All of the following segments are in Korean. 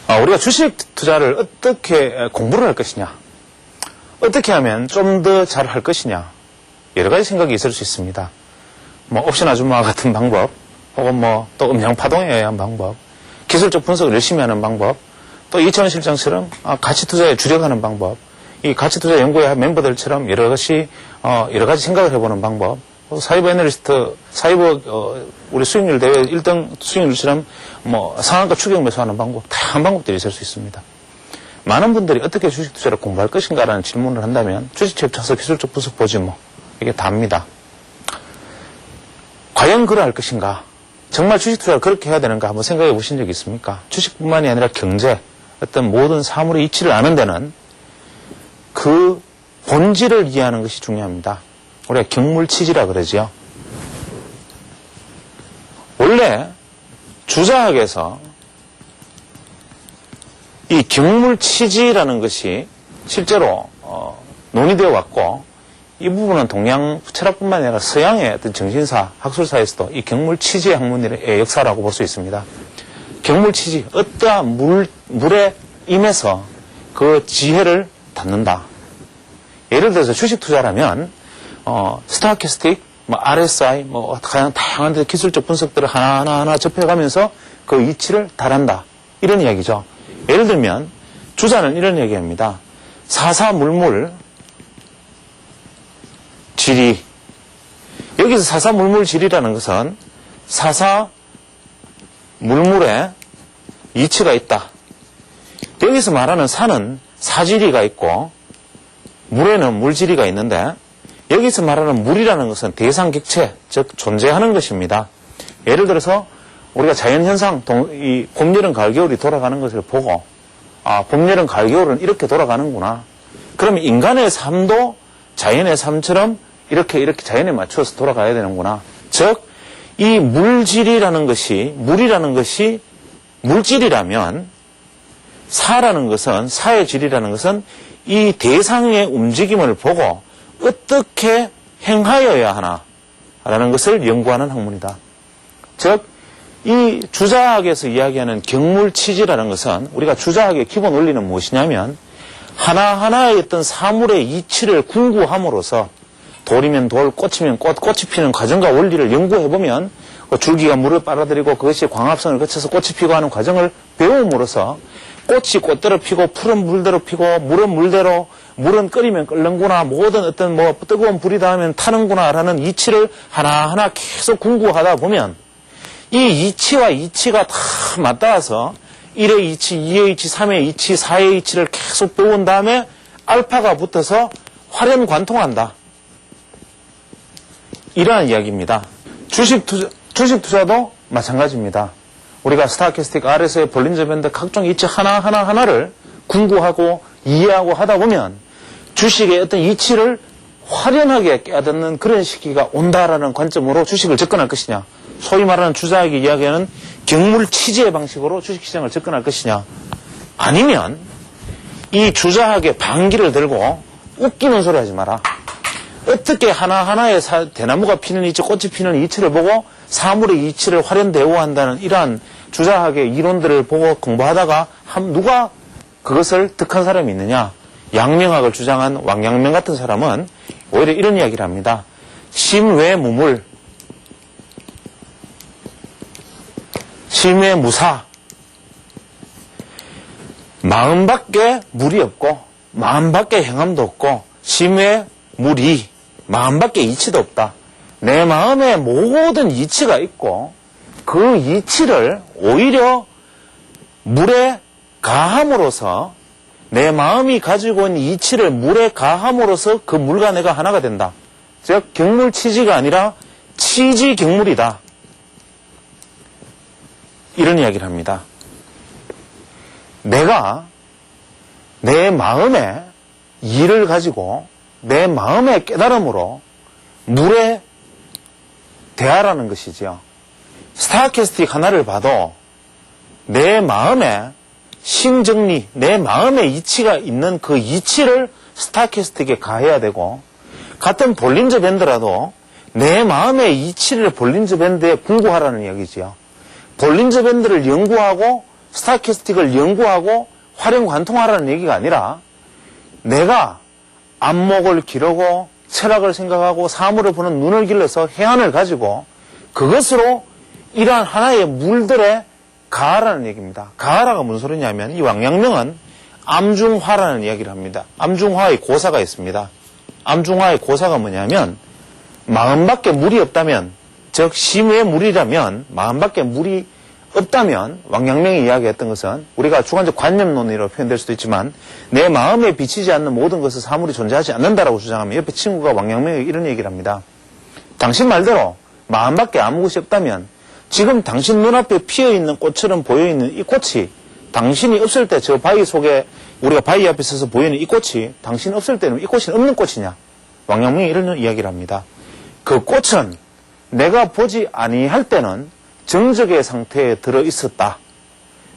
우리가 주식 투자를 어떻게 공부를 할 것이냐, 어떻게 하면 좀 더 잘 할 것이냐, 여러 가지 생각이 있을 수 있습니다. 옵션 아줌마 같은 방법, 혹은 또 음량 파동에 의한 방법, 기술적 분석을 열심히 하는 방법, 또 이창원 실장처럼 가치 투자에 주력하는 방법, 이 가치 투자 연구회 멤버들처럼 여러 가지 생각을 해보는 방법, 사이버 애널리스트, 우리 수익률 대회 1등 수익률처럼 상한가 추격 매수하는 방법, 다양한 방법들이 있을 수 있습니다. 많은 분들이 어떻게 주식 투자를 공부할 것인가라는 질문을 한다면 주식책 차서 기술적 분석 보지 이게 답니다. 과연 그러할 것인가? 정말 주식 투자를 그렇게 해야 되는가 한번 생각해 보신 적이 있습니까? 주식뿐만이 아니라 경제, 어떤 모든 사물의 이치를 아는 데는 그 본질을 이해하는 것이 중요합니다. 우리가 경물치지라 그러지요. 원래 주자학에서 이 경물치지라는 것이 실제로 논의되어 왔고, 이 부분은 동양 철학뿐만 아니라 서양의 어떤 정신사, 학술사에서도 이 경물치지의 학문의 역사라고 볼 수 있습니다. 경물치지, 어떠한 물에 임해서 그 지혜를 닫는다. 예를 들어서 주식 투자라면 스타캐스틱, RSI, 가장 다양한 기술적 분석들을 하나하나 접해가면서 그 이치를 달한다. 이런 이야기죠. 예를 들면 주자는 이런 얘기합니다. 사사물물 지리. 여기서 사사물물 지리라는 것은 사사물물에 이치가 있다. 여기서 말하는 사는 사지리가 있고 물에는 물지리가 있는데, 여기서 말하는 물이라는 것은 대상객체, 즉 존재하는 것입니다. 예를 들어서 우리가 자연현상, 이 봄, 여름, 가을, 겨울이 돌아가는 것을 보고 봄, 여름, 가을, 겨울은 이렇게 돌아가는구나. 그러면 인간의 삶도 자연의 삶처럼 이렇게 자연에 맞춰서 돌아가야 되는구나. 즉 이 물질이라는 것이, 물이라는 것이 물질이라면 사라는 것은, 사의 질이라는 것은 이 대상의 움직임을 보고 어떻게 행하여야 하나라는 것을 연구하는 학문이다. 즉 이 주자학에서 이야기하는 경물치지라는 것은, 우리가 주자학의 기본 원리는 무엇이냐면 하나하나의 어떤 사물의 이치를 궁구함으로써 돌이면 돌, 꽃이면 꽃, 꽃이 피는 과정과 원리를 연구해보면 줄기가 물을 빨아들이고 그것이 광합성을 거쳐서 꽃이 피고 하는 과정을 배움으로써 꽃이 꽃대로 피고 풀은 물대로 피고 물은 물대로, 물은 끓이면 끓는구나, 모든 어떤 뜨거운 불이 닿으면 타는구나 라는 이치를 하나하나 계속 궁구하다 보면 이 이치와 이치가 다 맞닿아서 1의 이치, 2의 이치, 3의 이치, 4의 이치를 계속 배운 다음에 알파가 붙어서 활연관통한다. 이러한 이야기입니다. 주식 투자도 마찬가지입니다. 우리가 스타캐스틱, RSI, 볼린저 밴드 각종 이치 하나를 궁구하고 이해하고 하다 보면 주식의 어떤 이치를 활연하게 깨닫는 그런 시기가 온다라는 관점으로 주식을 접근할 것이냐, 소위 말하는 주자학이 이야기하는 경물치지의 방식으로 주식시장을 접근할 것이냐, 아니면 이 주자학의 반기를 들고 웃기는 소리 하지 마라. 어떻게 하나하나의 대나무가 피는 이치, 꽃이 피는 이치를 보고 사물의 이치를 활연대오한다는 이러한 주자학의 이론들을 보고 공부하다가 누가 그것을 득한 사람이 있느냐? 양명학을 주장한 왕양명 같은 사람은 오히려 이런 이야기를 합니다. 심외무물, 심외무사. 마음밖에 물이 없고 마음밖에 행함도 없고 심외무리, 마음밖에 이치도 없다. 내 마음에 모든 이치가 있고 그 이치를 오히려 물에 가함으로써, 내 마음이 가지고 있는 이치를 물에 가함으로써 그 물과 내가 하나가 된다. 즉 경물치지가 아니라 치지경물이다. 이런 이야기를 합니다. 내가 내 마음의 이를 가지고 내 마음의 깨달음으로 물에 대하라는 것이지요. 스타캐스틱 하나를 봐도 내 마음에 심정리, 내 마음의 이치가 있는 그 이치를 스타캐스틱에 가해야 되고, 같은 볼린저 밴드라도 내 마음의 이치를 볼린저 밴드에 궁구하라는 이야기지요. 볼린저 밴드를 연구하고 스타키스틱을 연구하고 활용관통하라는 얘기가 아니라 내가 안목을 기르고 철학을 생각하고 사물을 보는 눈을 길러서 해안을 가지고 그것으로 이러한 하나의 물들에 가하라는 얘기입니다. 가하라가 무슨 소리냐면 이 왕양명은 암중화라는 이야기를 합니다. 암중화의 고사가 있습니다. 암중화의 고사가 뭐냐면 마음밖에 물이 없다면, 즉 심의 물이라면, 마음밖에 물이 없다면 왕양명이 이야기했던 것은 우리가 주관적 관념론으로 표현될 수도 있지만 내 마음에 비치지 않는 모든 것은 사물이 존재하지 않는다라고 주장하면 옆에 친구가 왕양명이 이런 얘기를 합니다. 당신 말대로 마음밖에 아무것이 없다면 지금 당신 눈앞에 피어있는 꽃처럼 보여있는 이 꽃이 당신이 없을 때 저 바위 속에 우리가 바위 앞에 서서 보이는 이 꽃이 당신 없을 때는 이 꽃이 없는 꽃이냐? 왕양명이 이런 이야기를 합니다. 그 꽃은 내가 보지 아니할 때는 정적의 상태에 들어 있었다.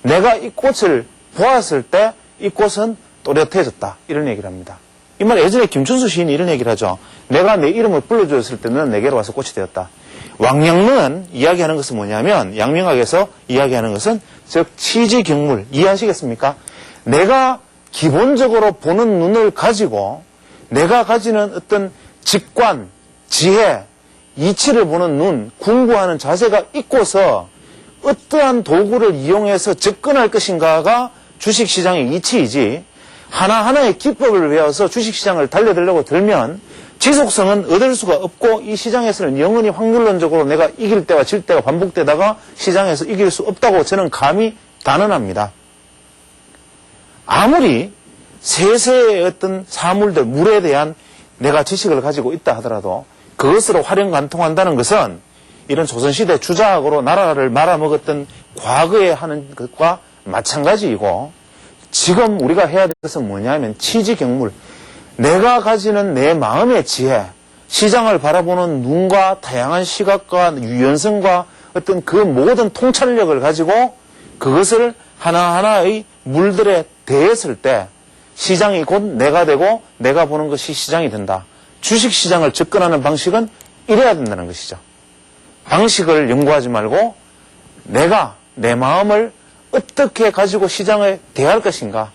내가 이 꽃을 보았을 때 이 꽃은 또렷해졌다. 이런 얘기를 합니다. 이 말 예전에 김춘수 시인이 이런 얘기를 하죠. 내가 내 이름을 불러주었을 때는 내게로 와서 꽃이 되었다. 왕양명은 이야기하는 것은 뭐냐면 양명학에서 이야기하는 것은 즉 치지경물 이해하시겠습니까? 내가 기본적으로 보는 눈을 가지고 내가 가지는 어떤 직관, 지혜, 이치를 보는 눈, 궁구하는 자세가 있고서 어떠한 도구를 이용해서 접근할 것인가가 주식시장의 이치이지 하나하나의 기법을 외워서 주식시장을 달려들려고 들면 지속성은 얻을 수가 없고 이 시장에서는 영원히 확률론적으로 내가 이길 때와 질 때가 반복되다가 시장에서 이길 수 없다고 저는 감히 단언합니다. 아무리 세세의 어떤 사물들, 물에 대한 내가 지식을 가지고 있다 하더라도 그것으로 활용관통한다는 것은 이런 조선시대 주자학으로 나라를 말아먹었던 과거에 하는 것과 마찬가지이고 지금 우리가 해야 될 것은 뭐냐면 치지경물, 내가 가지는 내 마음의 지혜, 시장을 바라보는 눈과 다양한 시각과 유연성과 어떤 그 모든 통찰력을 가지고 그것을 하나하나의 물들에 대했을 때 시장이 곧 내가 되고 내가 보는 것이 시장이 된다. 주식시장을 접근하는 방식은 이래야 된다는 것이죠. 방식을 연구하지 말고 내가 내 마음을 어떻게 가지고 시장에 대할 것인가.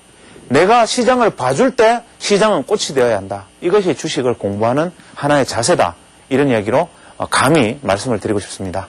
내가 시장을 봐줄 때 시장은 꽃이 되어야 한다. 이것이 주식을 공부하는 하나의 자세다. 이런 이야기로 감히 말씀을 드리고 싶습니다.